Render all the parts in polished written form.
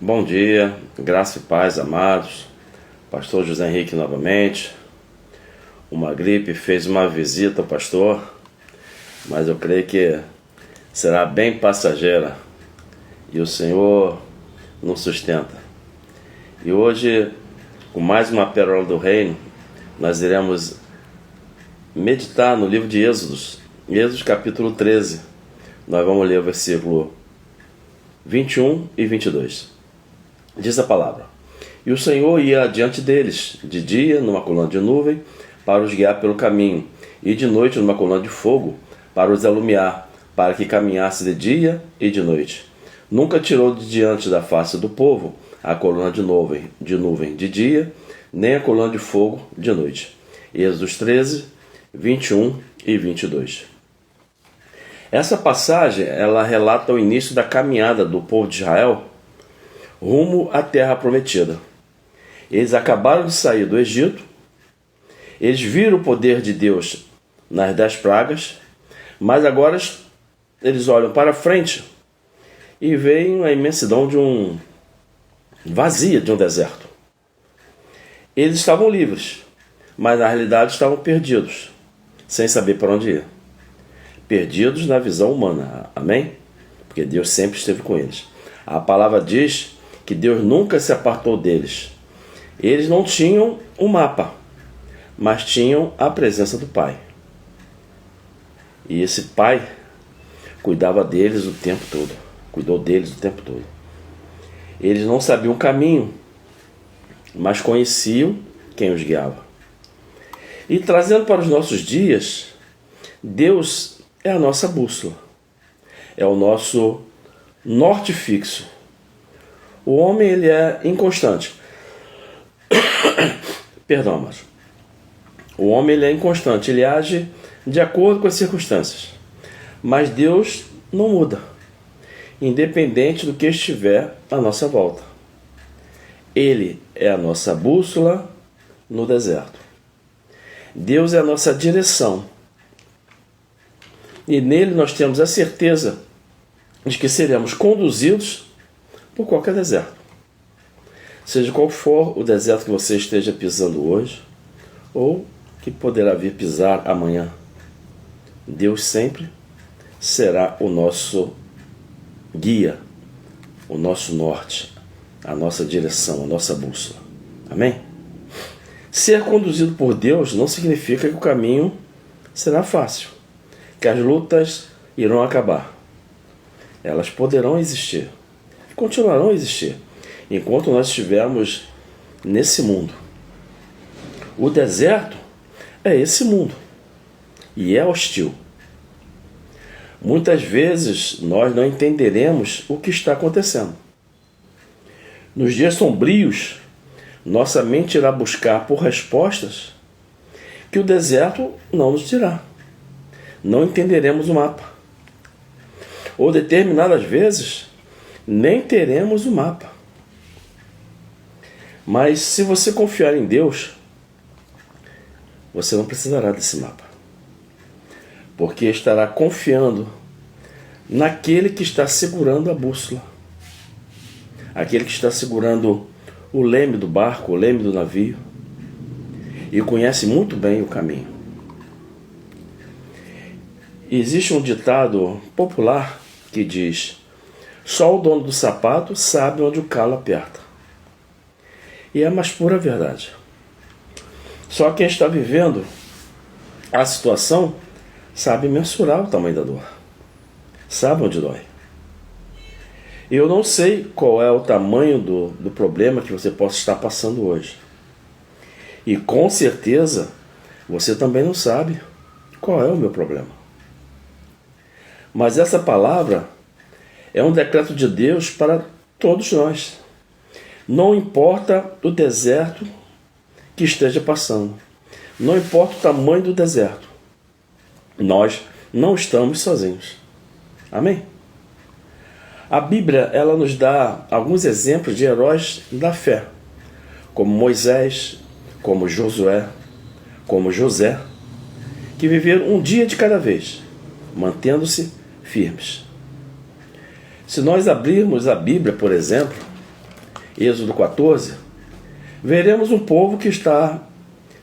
Bom dia, graça e paz, amados. Pastor José Henrique novamente. Uma gripe fez uma visita ao pastor, mas eu creio que será bem passageira e o Senhor nos sustenta. E hoje, com mais uma pérola do reino, nós iremos meditar no livro de Êxodos, capítulo 13. Nós vamos ler o versículo 21 e 22. Diz a palavra: E o Senhor ia adiante deles, de dia numa coluna de nuvem, para os guiar pelo caminho, e de noite numa coluna de fogo, para os alumiar, para que caminhasse de dia e de noite. Nunca tirou de diante da face do povo a coluna de nuvem de dia, nem a coluna de fogo de noite. Êxodos 13, 21 e 22. Essa passagem, ela relata o início da caminhada do povo de Israel rumo à terra prometida. Eles acabaram de sair do Egito, eles viram o poder de Deus nas 10 pragas, mas agora eles olham para frente e veem a imensidão vazia de um deserto. Eles estavam livres, mas na realidade estavam perdidos, sem saber para onde ir. Perdidos na visão humana, amém? Porque Deus sempre esteve com eles. A palavra diz que Deus nunca se apartou deles. Eles não tinham um mapa, mas tinham a presença do Pai. E esse Pai cuidava deles o tempo todo. Cuidou deles o tempo todo. Eles não sabiam o caminho, mas conheciam quem os guiava. E trazendo para os nossos dias, Deus é a nossa bússola. É o nosso norte fixo. O homem, ele é inconstante. Perdão, mas o homem, ele é inconstante, ele age de acordo com as circunstâncias. Mas Deus não muda, independente do que estiver à nossa volta. Ele é a nossa bússola no deserto. Deus é a nossa direção. E nele nós temos a certeza de que seremos conduzidos por qualquer deserto. Seja qual for o deserto que você esteja pisando hoje, ou que poderá vir pisar amanhã, Deus sempre será o nosso guia, o nosso norte, a nossa direção, a nossa bússola. Amém? Ser conduzido por Deus não significa que o caminho será fácil, que as lutas irão acabar. Elas poderão existir, continuarão a existir, enquanto nós estivermos nesse mundo. O deserto é esse mundo, e é hostil. Muitas vezes nós não entenderemos o que está acontecendo. Nos dias sombrios, nossa mente irá buscar por respostas que o deserto não nos dirá. Não entenderemos o mapa. Ou determinadas vezes, nem teremos o mapa. Mas se você confiar em Deus, você não precisará desse mapa. Porque estará confiando naquele que está segurando a bússola. Aquele que está segurando o leme do barco, o leme do navio. E conhece muito bem o caminho. Existe um ditado popular que diz: só o dono do sapato sabe onde o calo aperta. E é a mais pura verdade. Só quem está vivendo a situação sabe mensurar o tamanho da dor. Sabe onde dói. Eu não sei qual é o tamanho do problema que você possa estar passando hoje. E com certeza você também não sabe qual é o meu problema. Mas essa palavra é um decreto de Deus para todos nós. Não importa o deserto que esteja passando. Não importa o tamanho do deserto. Nós não estamos sozinhos. Amém? A Bíblia, ela nos dá alguns exemplos de heróis da fé, como Moisés, como Josué, como José, que viveram um dia de cada vez, mantendo-se firmes. Se nós abrirmos a Bíblia, por exemplo, Êxodo 14, veremos um povo que está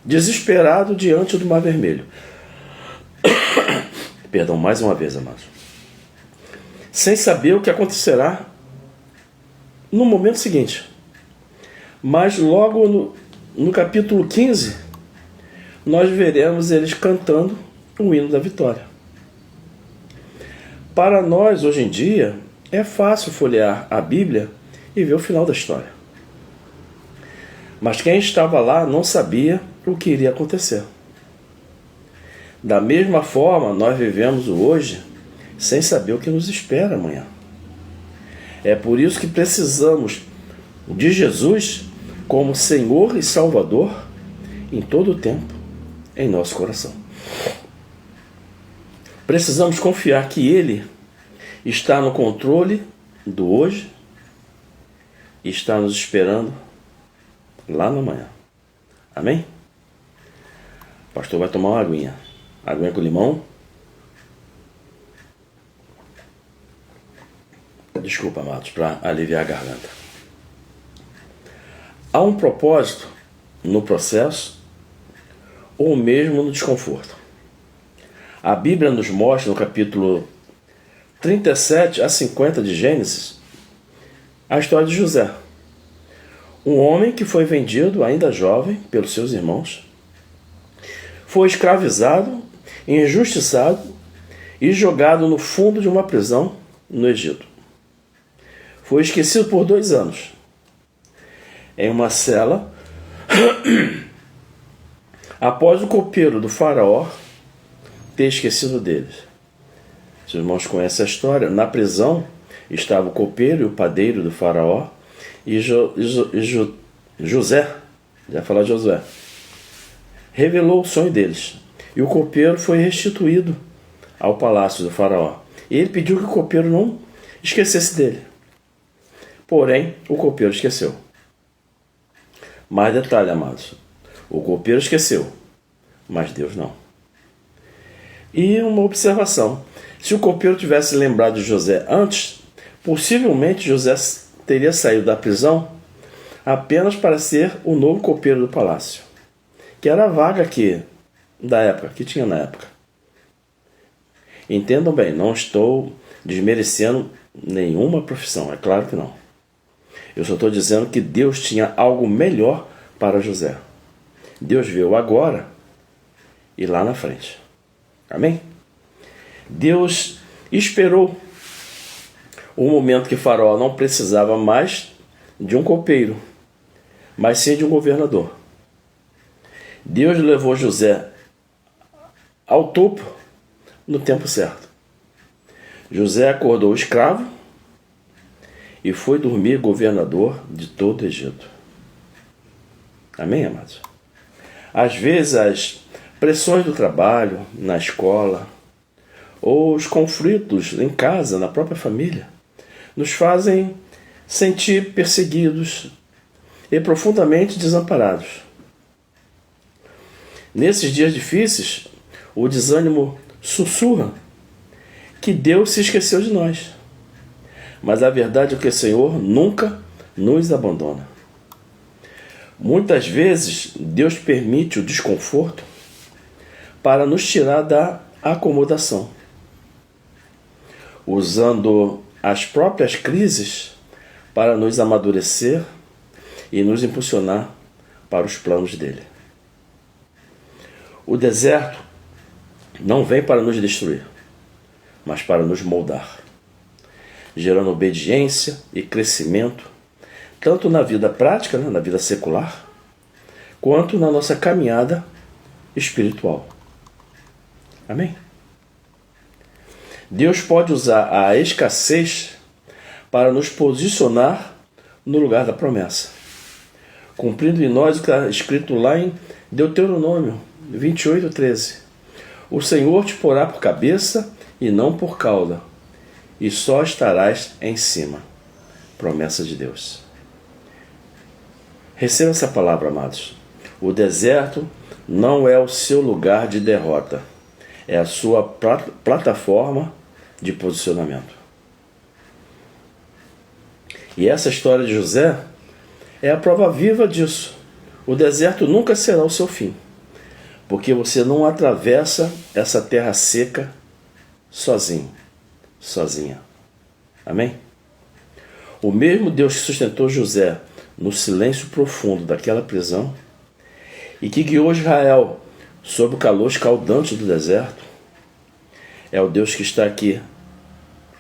desesperado diante do Mar Vermelho. Perdão, mais uma vez, amados. Sem saber o que acontecerá no momento seguinte. Mas logo no capítulo 15, nós veremos eles cantando o hino da vitória. Para nós, hoje em dia, é fácil folhear a Bíblia e ver o final da história. Mas quem estava lá não sabia o que iria acontecer. Da mesma forma, nós vivemos o hoje sem saber o que nos espera amanhã. É por isso que precisamos de Jesus como Senhor e Salvador em todo o tempo em nosso coração. Precisamos confiar que Ele está no controle do hoje e está nos esperando lá no amanhã. Amém? O pastor vai tomar uma aguinha. Aguinha com limão. Desculpa, amados, para aliviar a garganta. Há um propósito no processo ou mesmo no desconforto. A Bíblia nos mostra no capítulo 37 a 50 de Gênesis a história de José, um homem que foi vendido ainda jovem pelos seus irmãos, foi escravizado, injustiçado e jogado no fundo de uma prisão no Egito. Foi esquecido por 2 anos em uma cela após o copeiro do faraó ter esquecido deles. Seus irmãos conhecem a história. Na prisão estava o copeiro e o padeiro do faraó e José, já falar Josué, revelou o sonho deles. E o copeiro foi restituído ao palácio do faraó. E ele pediu que o copeiro não esquecesse dele. Porém, o copeiro esqueceu. Mais detalhe, amados. O copeiro esqueceu, mas Deus não. E uma observação. Se o copeiro tivesse lembrado de José antes, possivelmente José teria saído da prisão apenas para ser o novo copeiro do palácio, que era a vaga que tinha na época. Entendam bem, não estou desmerecendo nenhuma profissão, é claro que não. Eu só estou dizendo que Deus tinha algo melhor para José. Deus viu agora e lá na frente. Amém? Deus esperou o momento que Faraó não precisava mais de um copeiro, mas sim de um governador. Deus levou José ao topo no tempo certo. José acordou escravo e foi dormir governador de todo o Egito. Amém, amados? Às vezes as pressões do trabalho, na escola, ou os conflitos em casa, na própria família, nos fazem sentir perseguidos e profundamente desamparados. Nesses dias difíceis, o desânimo sussurra que Deus se esqueceu de nós. Mas a verdade é que o Senhor nunca nos abandona. Muitas vezes, Deus permite o desconforto para nos tirar da acomodação, usando as próprias crises para nos amadurecer e nos impulsionar para os planos dele. O deserto não vem para nos destruir, mas para nos moldar, gerando obediência e crescimento, tanto na vida prática, na vida secular, quanto na nossa caminhada espiritual. Amém? Deus pode usar a escassez para nos posicionar no lugar da promessa, cumprindo em nós o que está escrito lá em Deuteronômio 28:13. O Senhor te porá por cabeça e não por cauda, e só estarás em cima. Promessa de Deus. Receba essa palavra, amados. O deserto não é o seu lugar de derrota, é a sua plataforma de posicionamento. E essa história de José é a prova viva disso. O deserto nunca será o seu fim, porque você não atravessa essa terra seca sozinho, sozinha. Amém? O mesmo Deus que sustentou José no silêncio profundo daquela prisão e que guiou Israel sob o calor escaldante do deserto, é o Deus que está aqui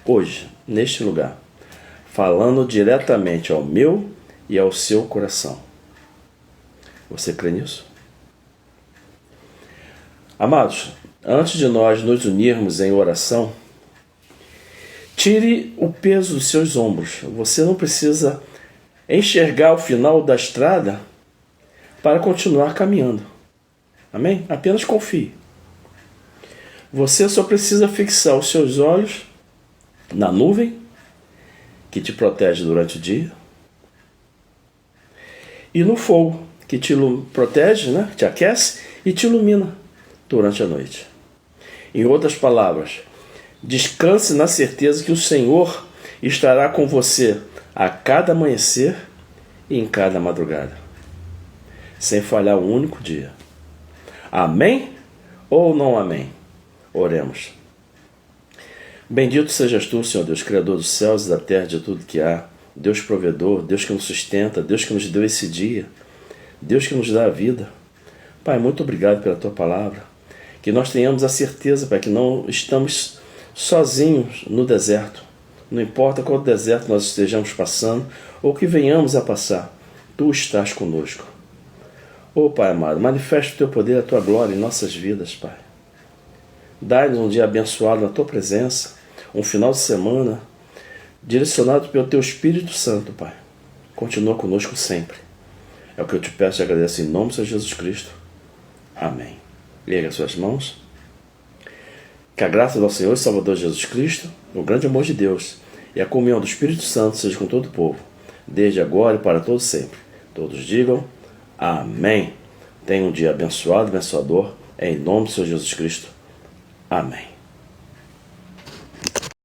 hoje, neste lugar, falando diretamente ao meu e ao seu coração. Você crê nisso? Amados, antes de nós nos unirmos em oração, tire o peso dos seus ombros. Você não precisa enxergar o final da estrada para continuar caminhando. Amém? Apenas confie. Você só precisa fixar os seus olhos na nuvem que te protege durante o dia e no fogo que te protege, né? Te aquece e te ilumina durante a noite. Em outras palavras, descanse na certeza que o Senhor estará com você a cada amanhecer e em cada madrugada, sem falhar um único dia. Amém ou não amém? Oremos. Bendito sejas tu, Senhor Deus, Criador dos céus e da terra, de tudo que há, Deus provedor, Deus que nos sustenta, Deus que nos deu esse dia, Deus que nos dá a vida. Pai, muito obrigado pela tua palavra, que nós tenhamos a certeza, Pai, que não estamos sozinhos no deserto. Não importa qual deserto nós estejamos passando ou que venhamos a passar, tu estás conosco. Ô Pai amado, manifesta o teu poder e a tua glória em nossas vidas, Pai. Dai-nos um dia abençoado na tua presença, um final de semana direcionado pelo teu Espírito Santo, Pai. Continua conosco sempre. É o que eu te peço e agradeço em nome de Jesus Cristo. Amém. Erga as suas mãos. Que a graça do nosso Senhor e Salvador Jesus Cristo, o grande amor de Deus e a comunhão do Espírito Santo seja com todo o povo, desde agora e para todos sempre. Todos digam amém. Tenha um dia abençoado, abençoador, em nome do Senhor Jesus Cristo. Amém.